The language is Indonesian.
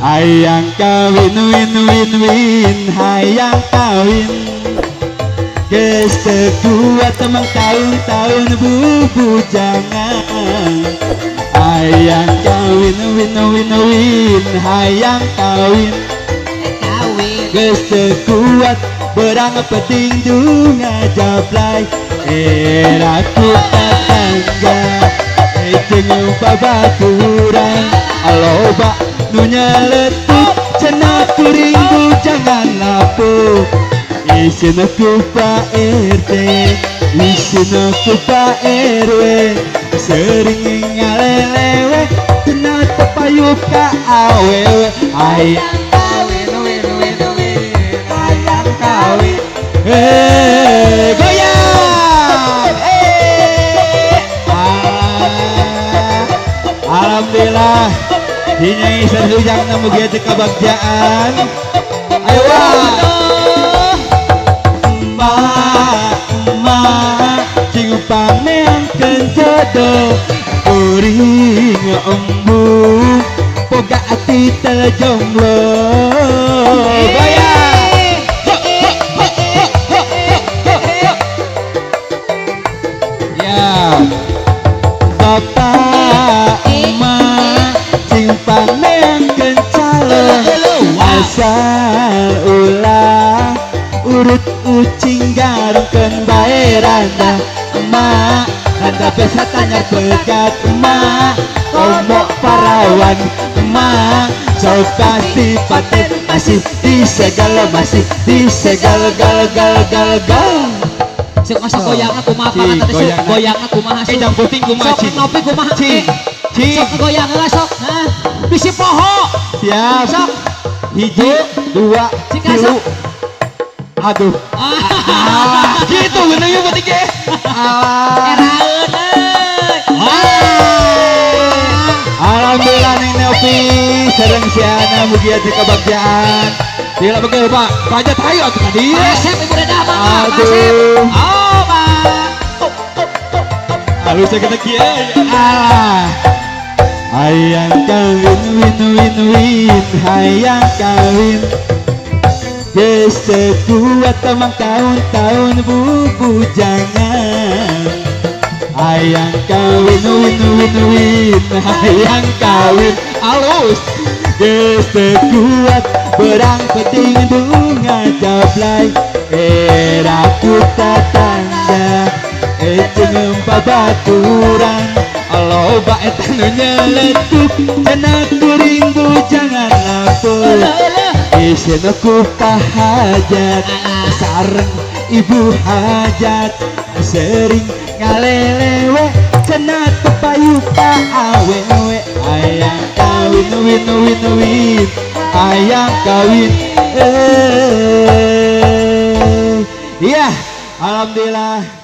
Hayang kawin win win win, hayang kawin. Geus teu kuat emang tahun-tahun bubujangan. Hayang kawin win win win, hayang kawin. Geus teu kuat berang penting dunga jablay. Aku tetangga jeung babaturan aloba nu nyeletuk cenah kuring jangan lapuk. Isina ku Pak RT, isina ku Pak RW, sering ngalelewe cenah tepayuk ka awewe. Hayang kawin win win win, hayang kawin. Goyang. Alhamdulillah Nyai Sarhujang namu gieu kabagjaan. Ayo emak cing pameangkeun jodoh kuring embung boga ati teu jomblo. Goyang. Ya bapak emak cing pameangkeun calon asal ulah urut ucing garungkeun bae randa emak randa pesa tanyar pegat emak omok parawan emak sok pasti paten masih disegal gal gal gal gal. Sok masak goyangna kumaha pangan teh sok goyangna kumaha sok jam puting kumaha sok nopi kumaha sok goyangna sok bisi poho siap sok hiji dua tilu. Aduh. Gitu benernya berarti ke. Alhamdulillah Neng Nopi sareng siana mugia teu kabagjaan. Dila begitu Pak. Pajat hayu atuh ka dieu. Asep ibu da mah. Aduh. Oh, Pak. Halus kita kieu. Hayang kawin win win win, hayang kawin. Geus teu kuat emang tahun-tahun bubujangan. Hayang kawin win win win, hayang kawin. Alus geus teu kuat berang penting bunga jablay. Aku tetangga jeung babaturan aloba eta nu nyeletuk cenah kuring bujangan lapuk. Isina ku hajat sareng ibu hajat sering ngalelewe cenah tepayuk ka awewe. Hayang kawin win win win, hayang kawin. Iya alhamdulillah.